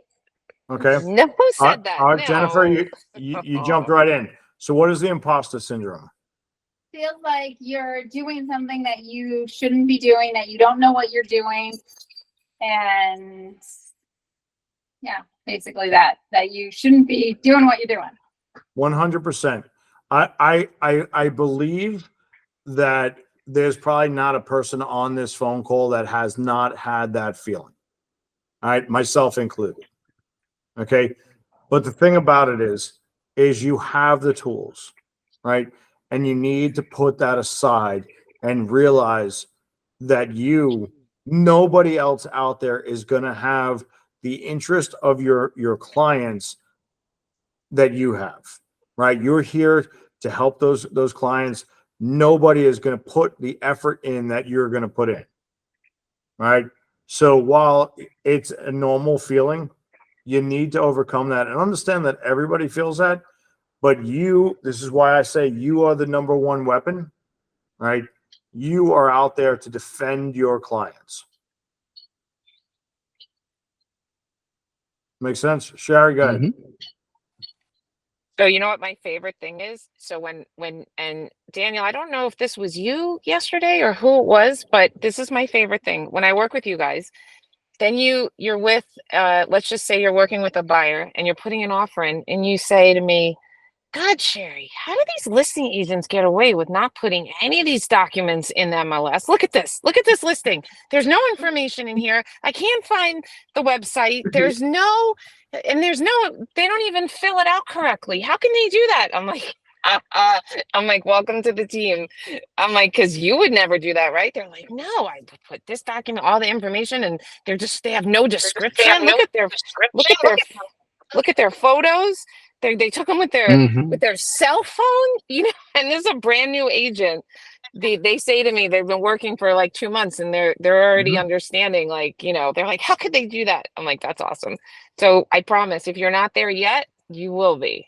Okay. No, who said that? All right, Jennifer, No. you jumped right in. So what is the imposter syndrome? Feels like you're doing something that you shouldn't be doing, that you don't know what you're doing. And yeah, basically that you shouldn't be doing what you're doing. 100%. I believe that there's probably not a person on this phone call that has not had that feeling. All right, myself included. Okay. But the thing about it is you have the tools, right? And you need to put that aside and realize that nobody else out there is going to have the interest of your clients that you have, right? You're here to help those clients. Nobody is going to put the effort in that you're going to put in, right? So while it's a normal feeling, you need to overcome that and understand that everybody feels that. But this is why I say you are the number one weapon, right? you are out there to defend your clients. Make sense? Sherry, go ahead. So you know what my favorite thing is? So and Daniel, I don't know if this was you yesterday or who it was, but this is my favorite thing. When I work with you guys, then you're with let's just say you're working with a buyer and you're putting an offer in and you say to me, God, Sherry, how do these listing agents get away with not putting any of these documents in the MLS? Look at this. Look at this listing. There's no information in here. I can't find the website. There's no, they don't even fill it out correctly. How can they do that? I'm like, I'm like, welcome to the team. I'm like, because you would never do that, right? They're like, no, I put this document, all the information, and they have no description. Look at their photos. They took them with their cell phone, you know, and this is a brand new agent. They say to me they've been working for like 2 months and they're already understanding, like, you know, they're like, how could they do that? I'm like, that's awesome. So I promise if you're not there yet, you will be.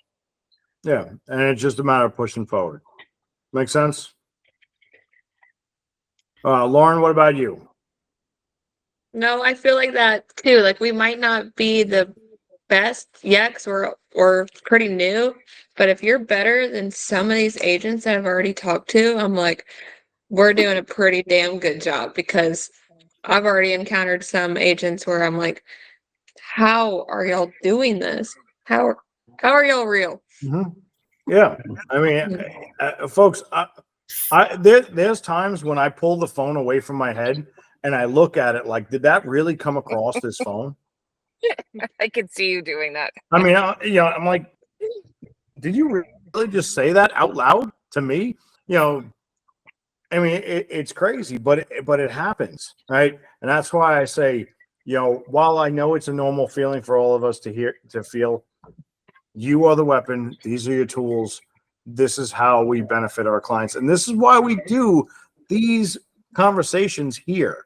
Yeah, and it's just a matter of pushing forward. Make sense? Lauren, what about you? No, I feel like that too. Like we might not be the best yet 'cause we're pretty new, but if you're better than some of these agents that I've already talked to, I'm like, we're doing a pretty damn good job because I've already encountered some agents where I'm like, how are y'all doing this? How are y'all real? Yeah, I mean, folks, there's times when I pull the phone away from my head and I look at it like, did that really come across this phone? I could see you doing that. I mean, you know, I'm like, did you really just say that out loud to me? You know, I mean, it's crazy, but it happens, right? And that's why I say, you know, while I know it's a normal feeling for all of us to feel, you are the weapon. These are your tools. This is how we benefit our clients, and this is why we do these conversations here,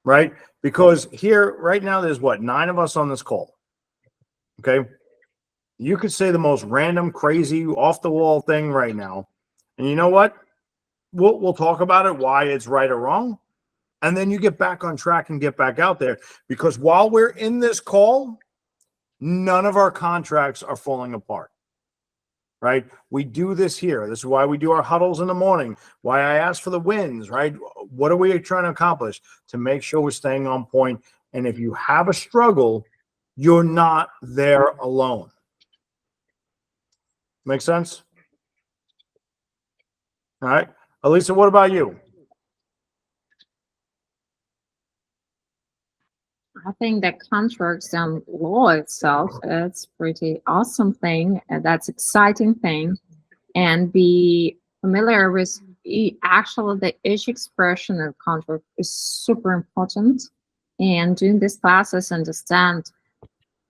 right? Because here, right now, there's 9 of us on this call. Okay. You could say the most random, crazy, off the wall thing right now. And you know what? We'll talk about it, why it's right or wrong. And then you get back on track and get back out there. Because while we're in this call, none of our contracts are falling apart. Right? We do this here. This is why we do our huddles in the morning, why I ask for the wins, right? What are we trying to accomplish? To make sure we're staying on point. And if you have a struggle, you're not there alone. Make sense? All right. Elisa, what about you? I think that contracts and law itself, it's pretty awesome thing. And that's exciting thing. And be familiar with actually the each expression of contract is super important. And doing this classes, understand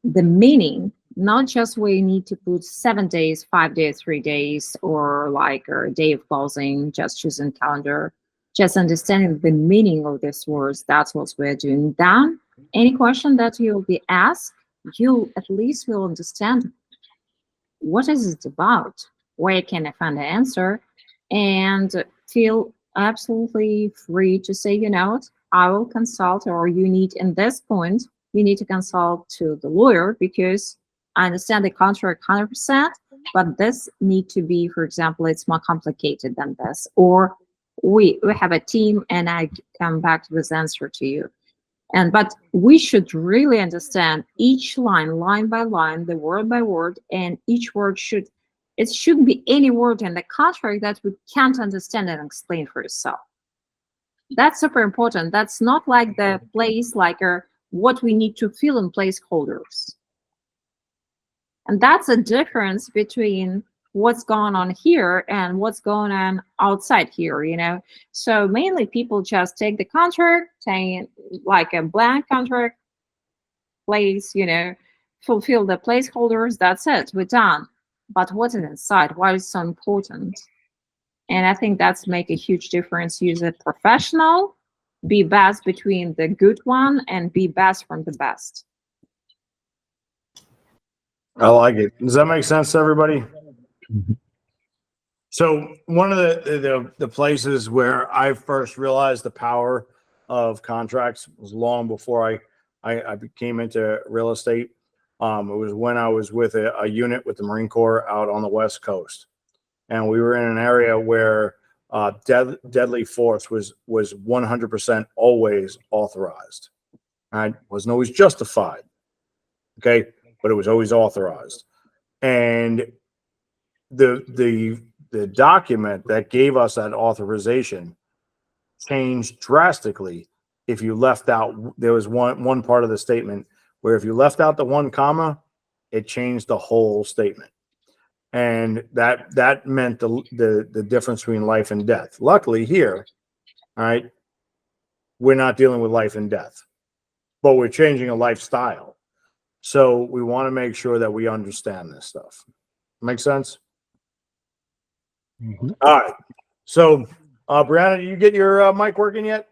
the meaning, not just we need to put 7 days, 5 days, 3 days, or like a day of closing, just choosing calendar, just understanding the meaning of these words. That's what we're doing. Then any question that you'll be asked, you at least will understand what is it about, where can I find the answer, and feel absolutely free to say, you know, I will consult, or you need, in this point, you need to consult to the lawyer because I understand the contract 100%, but this need to be, for example, it's more complicated than this, or we have a team and I come back to this answer to you. But we should really understand each line by line, the word by word, and each word it shouldn't be any word in the contract that we can't understand and explain for yourself. That's super important. That's not like the place, like what we need to fill in placeholders. And that's a difference between what's going on here and what's going on outside here, you know. So mainly people just take the contract, saying like a blank contract, place, you know, fulfill the placeholders, that's it, we're done. But what's inside? Why is it so important? And I think that's make a huge difference. Use a professional, be best between the good one, and be best from the best. I like it. Does that make sense to everybody? So one of the places where I first realized the power of contracts was long before I came into real estate. It was when I was with a unit with the Marine Corps out on the West Coast, and we were in an area where deadly force was 100% always authorized. Right? Wasn't always justified. Okay, but it was always authorized, and the document that gave us that authorization changed drastically if you left out. There was one part of the statement where if you left out the one comma, it changed the whole statement, and that meant the difference between life and death. Luckily here, all right, we're not dealing with life and death, but we're changing a lifestyle. So we want to make sure that we understand this stuff. Make sense? Mhm. All right. So, Brianna, did you get your mic working yet?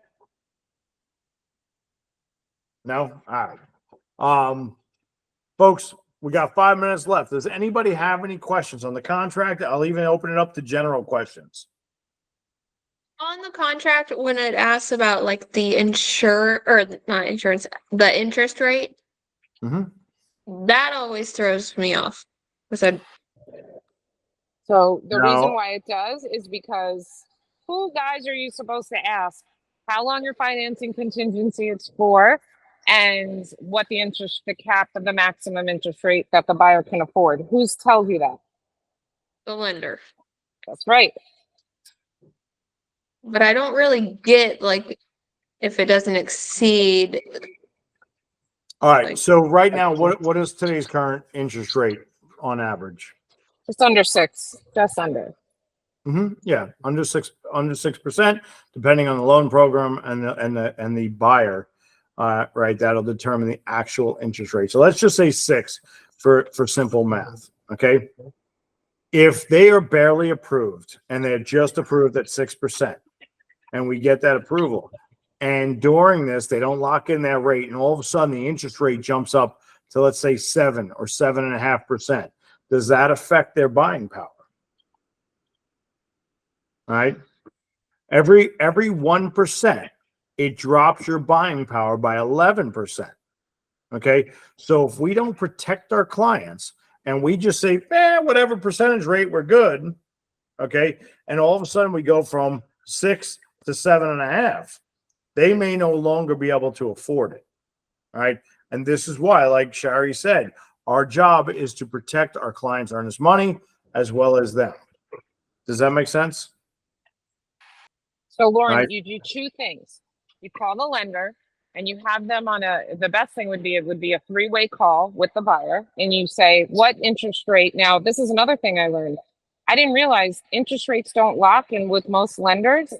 No? All right. Folks, we got 5 minutes left. Does anybody have any questions on the contract? I'll even open it up to general questions. On the contract, when it asks about like the not insurance, the interest rate, Mhm. that always throws me off. Because So the reason No. why it does is because who guys are you supposed to ask how long your financing contingency is for and what the cap of the maximum interest rate that the buyer can afford? Who's tells you that? the lender. That's right. But I don't really get like if it doesn't exceed. All right. Like- So right now, what is today's current interest rate on average? Just under 6, just under. Yeah, under 6%, depending on the loan program and the buyer. Right, that'll determine the actual interest rate. So let's just say 6 for simple math. Okay, if they are barely approved and they're just approved at 6%, and we get that approval, and during this they don't lock in that rate, and all of a sudden the interest rate jumps up to, let's say, 7 or 7.5%, does that affect their buying power? Right? Every 1%, it drops your buying power by 11%. Okay. So if we don't protect our clients and we just say, whatever percentage rate, we're good. Okay. And all of a sudden we go from 6 to 7.5, they may no longer be able to afford it. All right. And this is why, like Shari said, our job is to protect our clients' earnest money as well as them. Does that make sense? So Lauren, Right. you do 2 things. You call the lender and you have them on the best thing would be a 3-way call with the buyer, and you say, what interest rate? Now, this is another thing I learned. I didn't realize interest rates don't lock in with most lenders,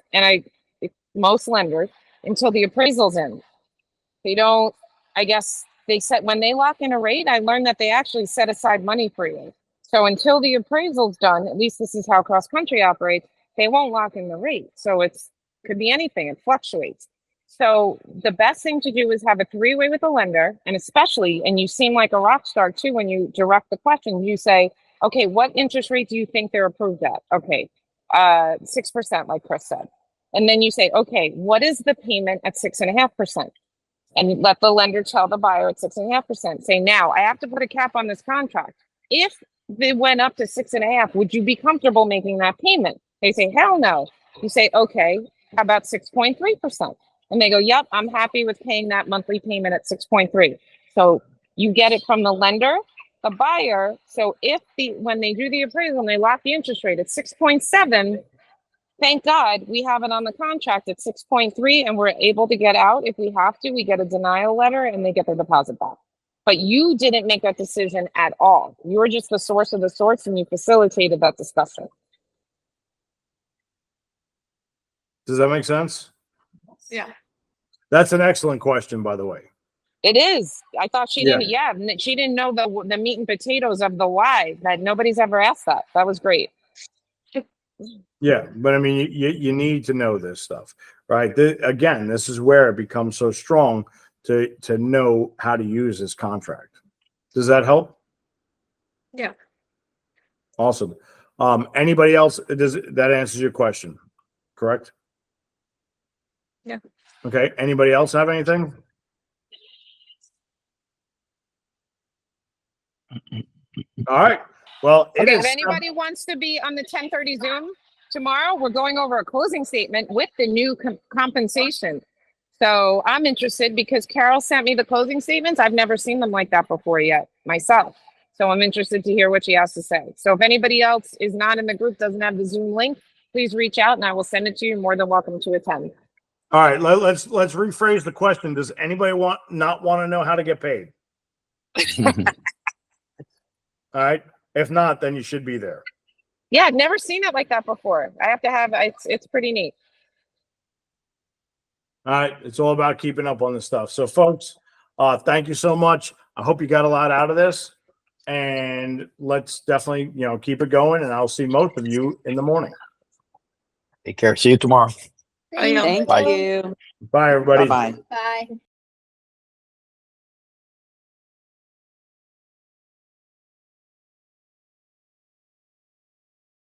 most lenders, until the appraisal's in. They don't, I guess they set, when they lock in a rate, I learned that they actually set aside money for you. So until the appraisal's done, at least this is how cross country operates, they won't lock in the rate. So could be anything, it fluctuates. So the best thing to do is have a 3-way with the lender, and especially, and you seem like a rock star too when you direct the question, you say, okay, what interest rate do you think they're approved at? Okay, 6%, like Chris said. And then you say, okay, what is the payment at 6.5%? And let the lender tell the buyer at 6.5%. Say, now I have to put a cap on this contract. If they went up to 6.5, would you be comfortable making that payment? They say, hell no. You say, okay, how about 6.3%? And they go, yep, I'm happy with paying that monthly payment at 6.3. So you get it from the lender, the buyer. So when they do the appraisal and they lock the interest rate at 6.7, thank God we have it on the contract at 6.3, and we're able to get out if we have to. We get a denial letter and they get their deposit back. But you didn't make that decision at all. You were just the source of the source, and you facilitated that discussion. Does that make sense? Yeah. That's an excellent question, by the way. It is. I thought she Yeah. didn't. Yeah, she didn't know the meat and potatoes of the why. That nobody's ever asked that. That was great. Yeah, but I mean, you need to know this stuff, right? Again, this is where it becomes so strong to know how to use this contract. Does that help? Yeah. Awesome. Anybody else? That answers your question, correct? Yeah. Okay. Anybody else have anything? All right. Well, it Okay, is if anybody wants to be on the 10:30 Zoom tomorrow, we're going over a closing statement with the new compensation. So I'm interested because Carol sent me the closing statements. I've never seen them like that before yet myself. So I'm interested to hear what she has to say. So if anybody else is not in the group, doesn't have the Zoom link, please reach out and I will send it to you. You're more than welcome to attend. All right. Let's rephrase the question. Does anybody not want to know how to get paid? All right. If not, then you should be there. Yeah, I've never seen it like that before. I have to have it's pretty neat. All right. It's all about keeping up on this stuff. So folks, thank you so much. I hope you got a lot out of this, and let's definitely, keep it going, and I'll see most of you in the morning. Take care. See you tomorrow. I know. Thank Bye. you. Bye, everybody. Bye-bye. Bye.